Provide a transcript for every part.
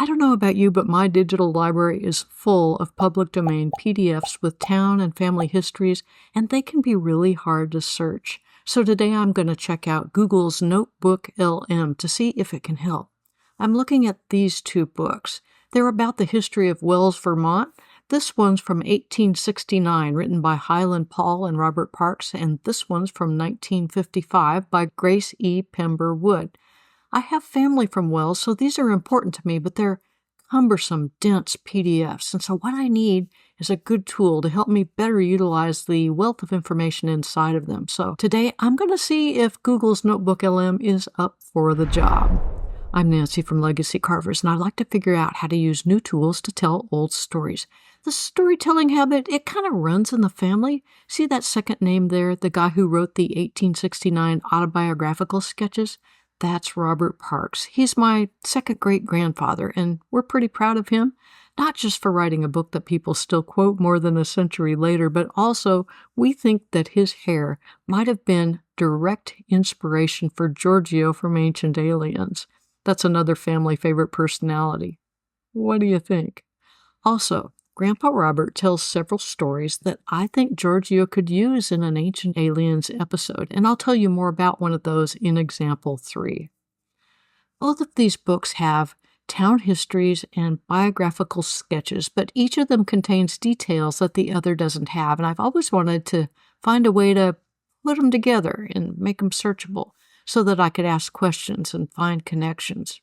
I don't know about you, but my digital library is full of public domain PDFs with town and family histories, and they can be really hard to search. So today I'm going to check out Google's NotebookLM to see if it can help. I'm looking at these two books. They're about the history of Wells, Vermont. This one's from 1869, written by Highland Paul and Robert Parks, and this one's from 1955 by Grace E. Pember Wood. I have family from Wells, so these are important to me, but they're cumbersome, dense PDFs, and so what I need is a good tool to help me better utilize the wealth of information inside of them. So today I'm going to see if Google's NotebookLM is up for the job. I'm Nancy from Legacy Carvers, and I like to figure out how to use new tools to tell old stories. The storytelling habit, it kind of runs in the family. See that second name there, the guy who wrote the 1869 autobiographical sketches? That's Robert Parks. He's my second great-grandfather, and we're pretty proud of him, not just for writing a book that people still quote more than a century later, but also we think that his hair might have been direct inspiration for Giorgio from Ancient Aliens. That's another family favorite personality. What do you think? Also, Grandpa Robert tells several stories that I think Giorgio could use in an Ancient Aliens episode, and I'll tell you more about one of those in example 3. Both of these books have town histories and biographical sketches, but each of them contains details that the other doesn't have, and I've always wanted to find a way to put them together and make them searchable so that I could ask questions and find connections.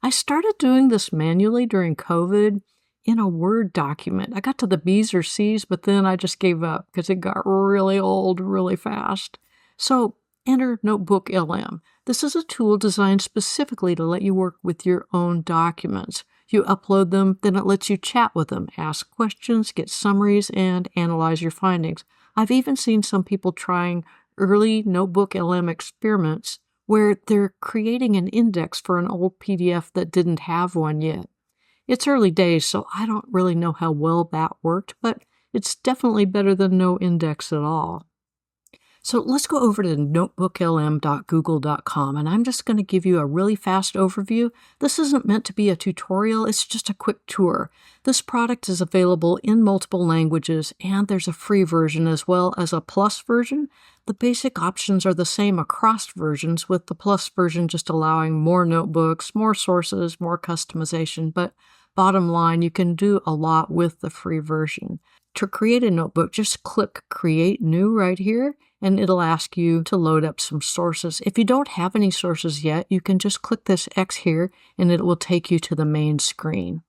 I started doing this manually during COVID in a Word document. I got to the B's or C's, but then I just gave up because it got really old really fast. So enter NotebookLM. This is a tool designed specifically to let you work with your own documents. You upload them, then it lets you chat with them, ask questions, get summaries, and analyze your findings. I've even seen some people trying early NotebookLM experiments where they're creating an index for an old PDF that didn't have one yet. It's early days, so I don't really know how well that worked, but it's definitely better than no index at all. So let's go over to notebooklm.google.com, and I'm just going to give you a really fast overview. This isn't meant to be a tutorial, it's just a quick tour. This product is available in multiple languages, and there's a free version as well as a plus version. The basic options are the same across versions, with the plus version just allowing more notebooks, more sources, more customization, but bottom line, you can do a lot with the free version. To create a notebook, just click Create New right here, and it'll ask you to load up some sources. If you don't have any sources yet, you can just click this X here, and it will take you to the main screen.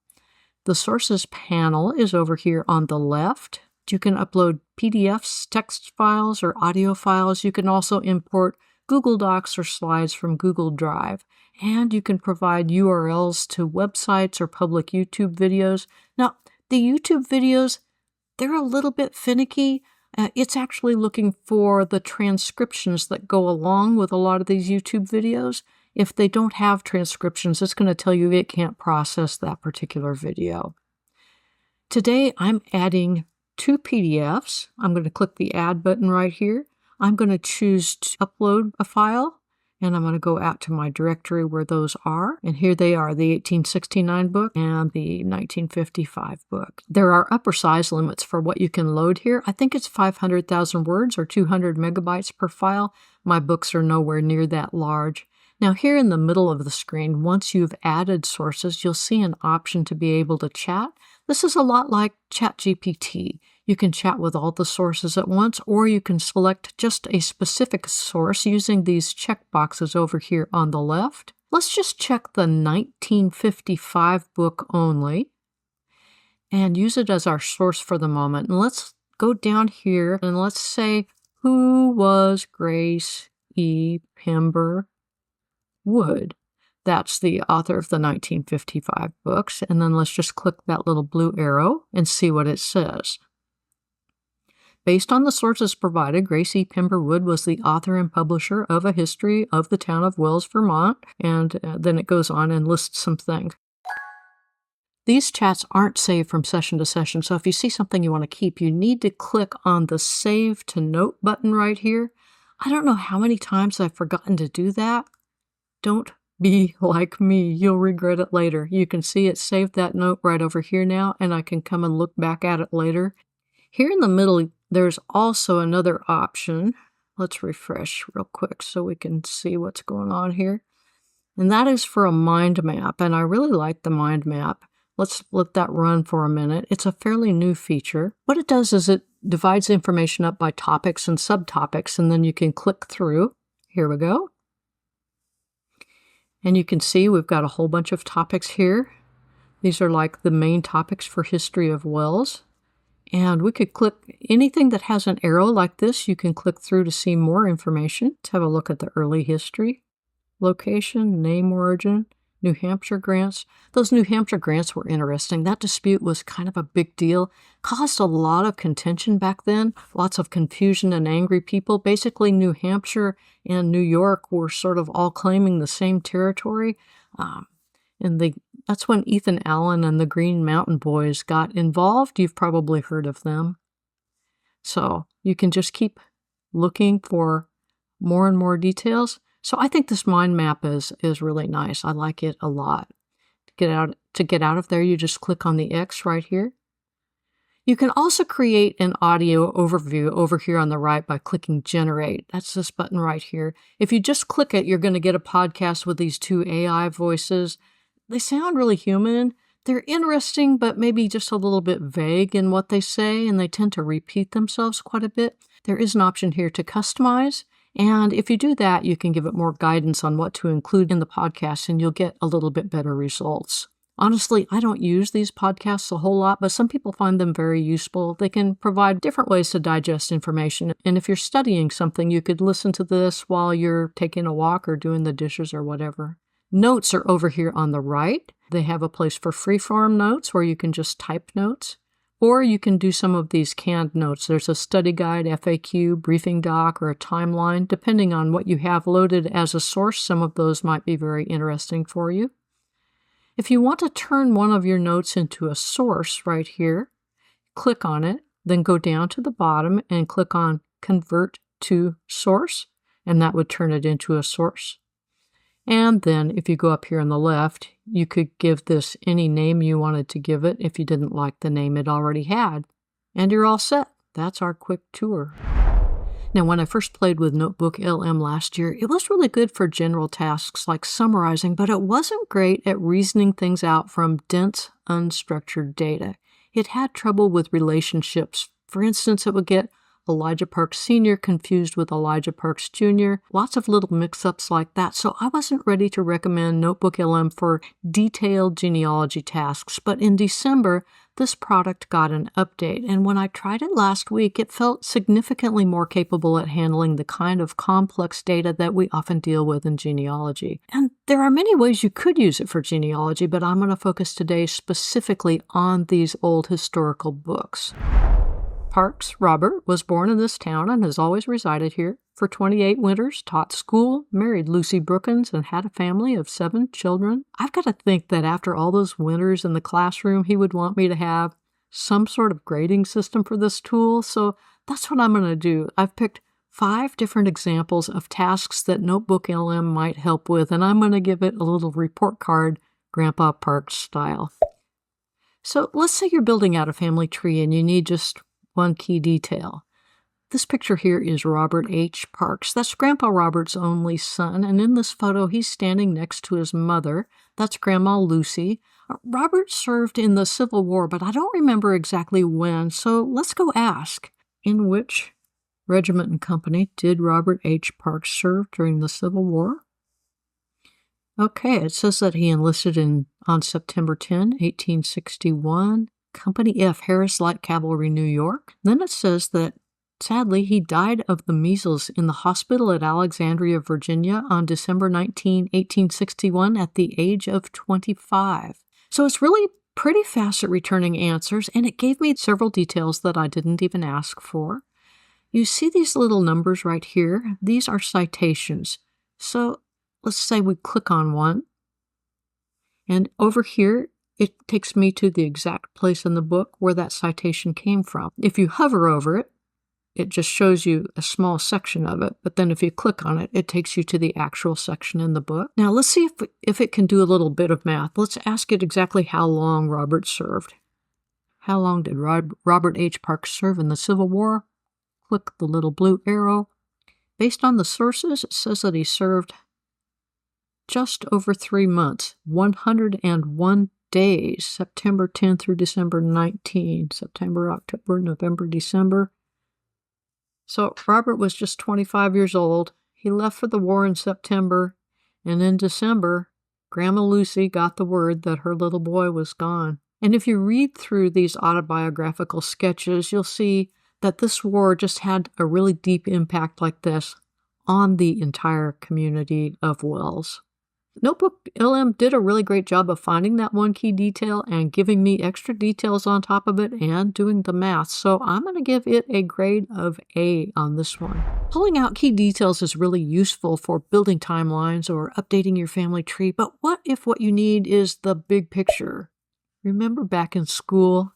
The Sources panel is over here on the left. You can upload PDFs, text files, or audio files. You can also import Google Docs or slides from Google Drive. And you can provide URLs to websites or public YouTube videos. Now, the YouTube videos, they're a little bit finicky. It's actually looking for the transcriptions that go along with a lot of these YouTube videos. If they don't have transcriptions, it's going to tell you it can't process that particular video. Today, I'm adding 2 PDFs. I'm going to click the Add button right here. I'm going to choose to upload a file, and I'm going to go out to my directory where those are. And here they are, the 1869 book and the 1955 book. There are upper size limits for what you can load here. I think it's 500,000 words or 200 megabytes per file. My books are nowhere near that large. Now here in the middle of the screen, once you've added sources, you'll see an option to be able to chat. This is a lot like ChatGPT. You can chat with all the sources at once, or you can select just a specific source using these checkboxes over here on the left. Let's just check the 1955 book only and use it as our source for the moment. And let's go down here and let's say, who was Grace E. Pember Wood? That's the author of the 1955 books. And then let's just click that little blue arrow and see what it says. Based on the sources provided, Grace E. Pember Wood was the author and publisher of A History of the Town of Wells, Vermont, and then it goes on and lists some things. These chats aren't saved from session to session, so if you see something you want to keep, you need to click on the Save to Note button right here. I don't know how many times I've forgotten to do that. Don't Be like me, you'll regret it later. You can see it saved that note right over here now, and I can come and look back at it later. Here in the middle, there's also another option. Let's refresh real quick so we can see what's going on here. And that is for a mind map, and I really like the mind map. Let's let that run for a minute. It's a fairly new feature. What it does is it divides information up by topics and subtopics, and then you can click through. Here we go. And you can see we've got a whole bunch of topics here. These are like the main topics for History of Wells. And we could click anything that has an arrow like this. You can click through to see more information. Let's have a look at the early history. Location, name origin, New Hampshire grants. Those New Hampshire grants were interesting. That dispute was kind of a big deal. Caused a lot of contention back then. Lots of confusion and angry people. Basically, New Hampshire and New York were sort of all claiming the same territory. That's when Ethan Allen and the Green Mountain Boys got involved. You've probably heard of them. So you can just keep looking for more and more details. So I think this mind map is really nice. I like it a lot. To get out of there, you just click on the X right here. You can also create an audio overview over here on the right by clicking Generate. That's this button right here. If you just click it, you're going to get a podcast with these two AI voices. They sound really human. They're interesting, but maybe just a little bit vague in what they say, and they tend to repeat themselves quite a bit. There is an option here to customize, and if you do that, you can give it more guidance on what to include in the podcast, and you'll get a little bit better results. Honestly, I don't use these podcasts a whole lot, but some people find them very useful. They can provide different ways to digest information, and if you're studying something, you could listen to this while you're taking a walk or doing the dishes or whatever. Notes are over here on the right. They have a place for freeform notes where you can just type notes, or you can do some of these canned notes. There's a study guide, FAQ, briefing doc, or a timeline. Depending on what you have loaded as a source, some of those might be very interesting for you. If you want to turn one of your notes into a source right here, click on it, then go down to the bottom and click on Convert to Source, and that would turn it into a source. And then if you go up here on the left, you could give this any name you wanted to give it if you didn't like the name it already had. And you're all set. That's our quick tour. Now, when I first played with NotebookLM last year, it was really good for general tasks like summarizing, but it wasn't great at reasoning things out from dense, unstructured data. It had trouble with relationships. For instance, it would get Elijah Parks Sr. confused with Elijah Parks Jr., lots of little mix-ups like that, so I wasn't ready to recommend NotebookLM for detailed genealogy tasks, but in December, this product got an update, and when I tried it last week, it felt significantly more capable at handling the kind of complex data that we often deal with in genealogy. And there are many ways you could use it for genealogy, but I'm going to focus today specifically on these old historical books. Parks Robert was born in this town and has always resided here. For 28 winters, taught school, married Lucy Brookins, and had a family of 7 children. I've got to think that after all those winters in the classroom, he would want me to have some sort of grading system for this tool, so that's what I'm going to do. I've picked 5 different examples of tasks that NotebookLM might help with, and I'm going to give it a little report card, Grandpa Parks style. So let's say you're building out a family tree and you need just one key detail. This picture here is Robert H. Parks. That's Grandpa Robert's only son, and in this photo, he's standing next to his mother. That's Grandma Lucy. Robert served in the Civil War, but I don't remember exactly when, so let's go ask. In which regiment and company did Robert H. Parks serve during the Civil War? Okay, it says that he enlisted on September 10, 1861. Company F, Harris Light Cavalry, New York. Then it says that, sadly, he died of the measles in the hospital at Alexandria, Virginia on December 19, 1861 at the age of 25. So it's really pretty fast at returning answers, and it gave me several details that I didn't even ask for. You see these little numbers right here? These are citations. So let's say we click on one, and over here, it takes me to the exact place in the book where that citation came from. If you hover over it, it just shows you a small section of it, but then if you click on it, it takes you to the actual section in the book. Now let's see if it can do a little bit of math. Let's ask it exactly how long Robert served. How long did Robert H. Parks serve in the Civil War? Click the little blue arrow. Based on the sources, it says that he served just over 3 months, 101 days, September 10 through December 19, September, October, November, December. So Robert was just 25 years old. He left for the war in September, and in December, Grandma Lucy got the word that her little boy was gone. And if you read through these autobiographical sketches, you'll see that this war just had a really deep impact like this on the entire community of Wells. NotebookLM did a really great job of finding that one key detail and giving me extra details on top of it and doing the math. So I'm going to give it a grade of A on this one. Pulling out key details is really useful for building timelines or updating your family tree. But what if what you need is the big picture? Remember back in school,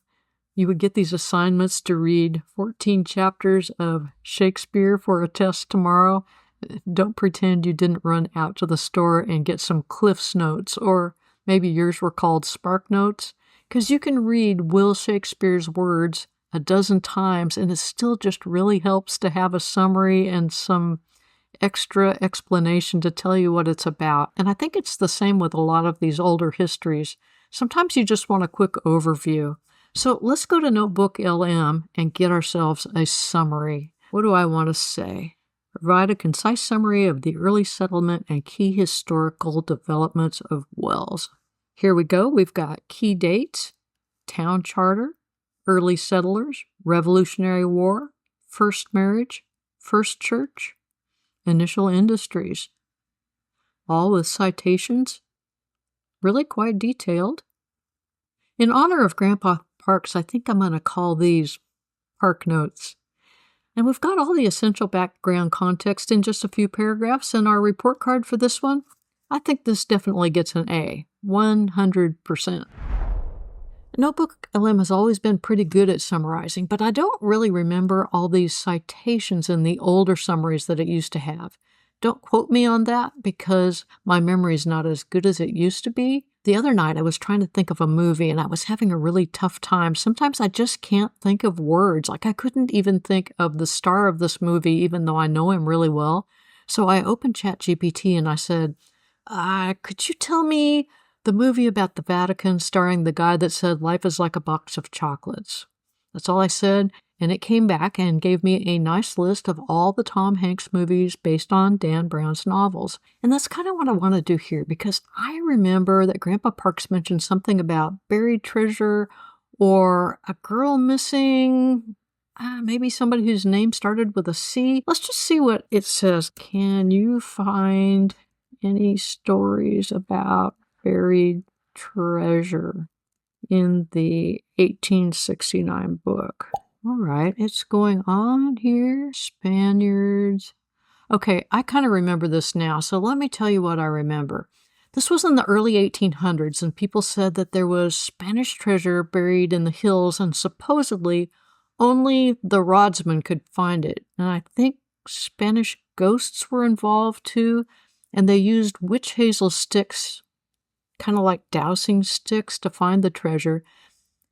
you would get these assignments to read 14 chapters of Shakespeare for a test tomorrow. Don't pretend you didn't run out to the store and get some Cliff's Notes, or maybe yours were called Spark Notes, because you can read Will Shakespeare's words a dozen times and it still just really helps to have a summary and some extra explanation to tell you what it's about. And I think it's the same with a lot of these older histories. Sometimes you just want a quick overview. So let's go to NotebookLM and get ourselves a summary. What do I want to say? Provide a concise summary of the early settlement and key historical developments of Wells. Here we go. We've got key dates, town charter, early settlers, Revolutionary War, first marriage, first church, initial industries. All with citations. Really quite detailed. In honor of Grandpa Parks, I think I'm going to call these Park Notes. And we've got all the essential background context in just a few paragraphs, and our report card for this one, I think this definitely gets an A, 100%. NotebookLM has always been pretty good at summarizing, but I don't really remember all these citations in the older summaries that it used to have. Don't quote me on that because my memory is not as good as it used to be. The other night I was trying to think of a movie and I was having a really tough time. Sometimes I just can't think of words. Like I couldn't even think of the star of this movie even though I know him really well. So I opened ChatGPT and I said, could you tell me the movie about the Vatican starring the guy that said life is like a box of chocolates? That's all I said. And it came back and gave me a nice list of all the Tom Hanks movies based on Dan Brown's novels. And that's kind of what I want to do here because I remember that Grandpa Parks mentioned something about buried treasure or a girl missing, maybe somebody whose name started with a C. Let's just see what it says. Can you find any stories about buried treasure in the 1869 book? All right, it's going on here. Spaniards. Okay, I kind of remember this now, so let me tell you what I remember. This was in the early 1800s, and people said that there was Spanish treasure buried in the hills, and supposedly only the rodsman could find it. And I think Spanish ghosts were involved too, and they used witch hazel sticks, kind of like dowsing sticks, to find the treasure.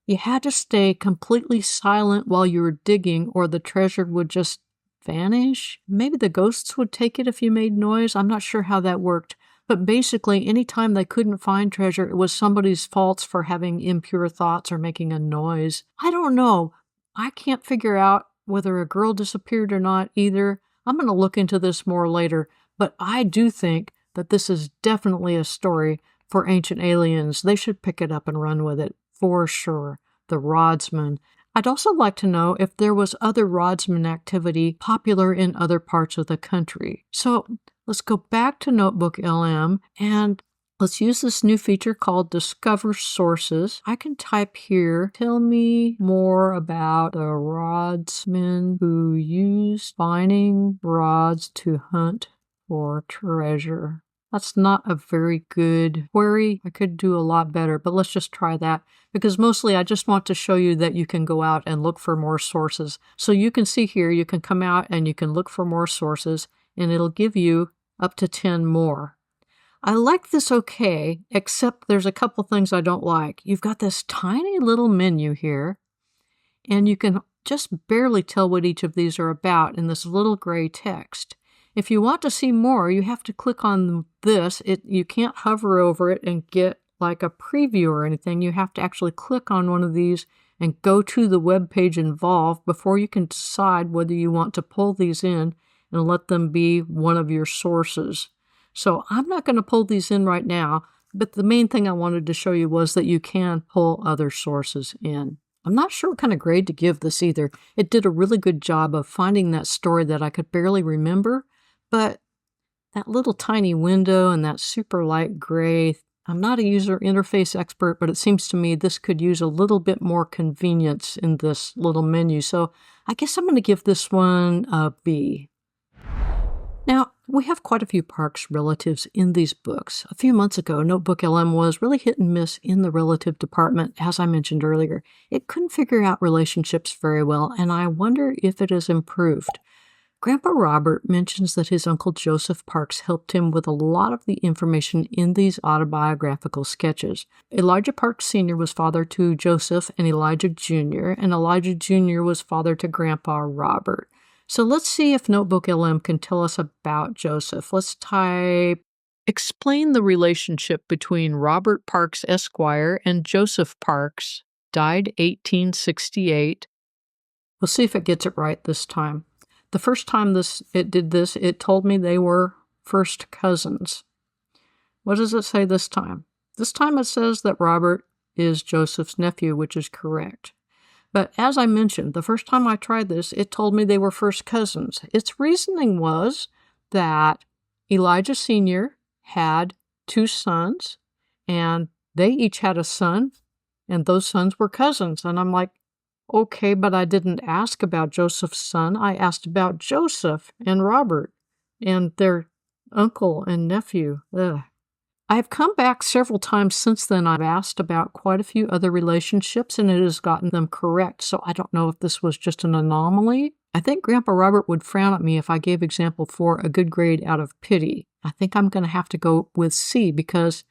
You had to stay completely silent while you were digging or the treasure would just vanish. Maybe the ghosts would take it if you made noise. I'm not sure how that worked. But basically, anytime they couldn't find treasure, it was somebody's fault for having impure thoughts or making a noise. I don't know. I can't figure out whether a girl disappeared or not either. I'm going to look into this more later. But I do think that this is definitely a story for ancient aliens. They should pick it up and run with it. For sure, the rodsman. I'd also like to know if there was other rodsman activity popular in other parts of the country. So let's go back to NotebookLM and let's use this new feature called Discover Sources. I can type here, tell me more about the rodsmen who used spinning rods to hunt for treasure. That's not a very good query. I could do a lot better, but let's just try that, because mostly I just want to show you that you can go out and look for more sources. So you can see here, you can come out and you can look for more sources, and it'll give you up to 10 more. I like this okay, except there's a couple things I don't like. You've got this tiny little menu here, and you can just barely tell what each of these are about in this little gray text. If you want to see more, you have to click on this. You can't hover over it and get like a preview or anything. You have to actually click on one of these and go to the web page involved before you can decide whether you want to pull these in and let them be one of your sources. So I'm not going to pull these in right now, but the main thing I wanted to show you was that you can pull other sources in. I'm not sure what kind of grade to give this either. It did a really good job of finding that story that I could barely remember, but that little tiny window and that super light gray, I'm not a user interface expert, but it seems to me this could use a little bit more convenience in this little menu. So I guess I'm going to give this one a B. Now, we have quite a few Parks relatives in these books. A few months ago, NotebookLM was really hit and miss in the relative department, as I mentioned earlier. It couldn't figure out relationships very well, and I wonder if it has improved. Grandpa Robert mentions that his Uncle Joseph Parks helped him with a lot of the information in these autobiographical sketches. Elijah Parks Sr. was father to Joseph and Elijah Jr., and Elijah Jr. was father to Grandpa Robert. So let's see if NotebookLM can tell us about Joseph. Let's type, explain the relationship between Robert Parks Esquire and Joseph Parks, died 1868. We'll see if it gets it right this time. The first time it did this, it told me they were first cousins. What does it say this time? This time it says that Robert is Joseph's nephew, which is correct. But as I mentioned, the first time I tried this, it told me they were first cousins. Its reasoning was that Elijah Sr. had 2 sons, and they each had a son, and those sons were cousins. And I'm like, okay, but I didn't ask about Joseph's son. I asked about Joseph and Robert and their uncle and nephew. Ugh. I've come back several times since then. I've asked about quite a few other relationships, and it has gotten them correct. So I don't know if this was just an anomaly. I think Grandpa Robert would frown at me if I gave example 4 a good grade out of pity. I think I'm going to have to go with C because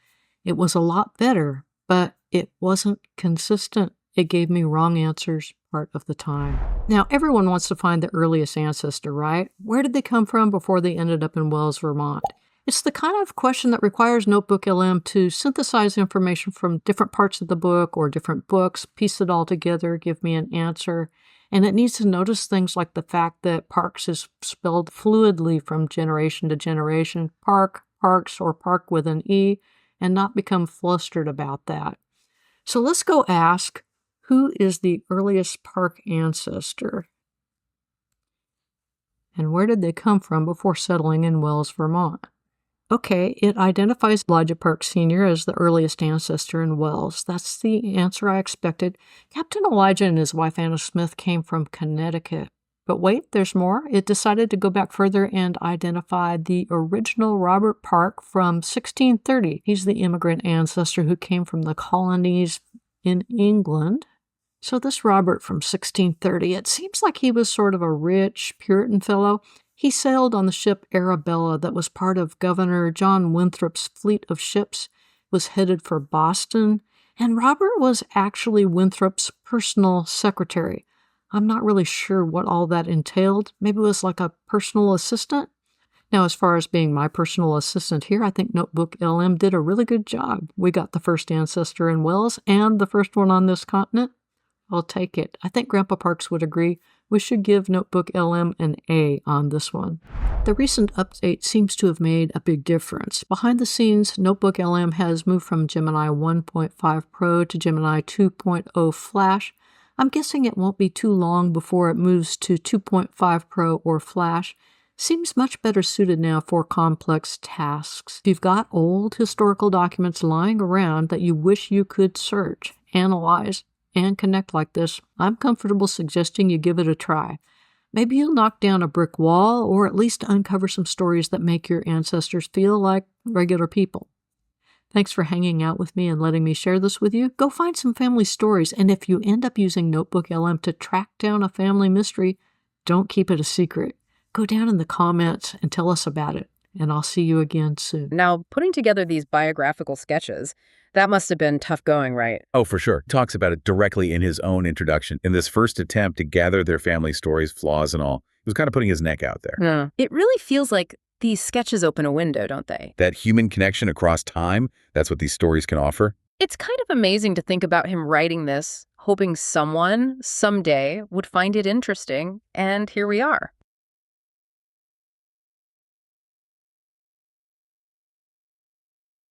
it was a lot better, but it wasn't consistent. It gave me wrong answers part of the time. Now, everyone wants to find the earliest ancestor, right? Where did they come from before they ended up in Wells, Vermont? It's the kind of question that requires NotebookLM to synthesize information from different parts of the book or different books, piece it all together, give me an answer. And it needs to notice things like the fact that Parks is spelled fluidly from generation to generation, Park, Parks, or Park with an E, and not become flustered about that. So let's go ask, who is the earliest Park ancestor? And where did they come from before settling in Wells, Vermont? Okay, it identifies Elijah Parks Sr. as the earliest ancestor in Wells. That's the answer I expected. Captain Elijah and his wife Anna Smith came from Connecticut. But wait, there's more. It decided to go back further and identify the original Robert Park from 1630. He's the immigrant ancestor who came from the colonies in England. So this Robert from 1630, it seems like he was sort of a rich Puritan fellow. He sailed on the ship Arabella that was part of Governor John Winthrop's fleet of ships, was headed for Boston, and Robert was actually Winthrop's personal secretary. I'm not really sure what all that entailed. Maybe it was like a personal assistant. Now, as far as being my personal assistant here, I think NotebookLM did a really good job. We got the first ancestor in Wells and the first one on this continent. I'll take it. I think Grandpa Parks would agree. We should give NotebookLM an A on this one. The recent update seems to have made a big difference. Behind the scenes, NotebookLM has moved from Gemini 1.5 Pro to Gemini 2.0 Flash. I'm guessing it won't be too long before it moves to 2.5 Pro or Flash. Seems much better suited now for complex tasks. If you've got old historical documents lying around that you wish you could search, analyze, and connect like this, I'm comfortable suggesting you give it a try. Maybe you'll knock down a brick wall or at least uncover some stories that make your ancestors feel like regular people. Thanks for hanging out with me and letting me share this with you. Go find some family stories, and if you end up using NotebookLM to track down a family mystery, don't keep it a secret. Go down in the comments and tell us about it, and I'll see you again soon. Now, putting together these biographical sketches, that must have been tough going, right? Oh, for sure. Talks about it directly in his own introduction. In this first attempt to gather their family stories, flaws and all, he was kind of putting his neck out there. Yeah. It really feels like these sketches open a window, don't they? That human connection across time, that's what these stories can offer. It's kind of amazing to think about him writing this, hoping someone, someday, would find it interesting, and here we are.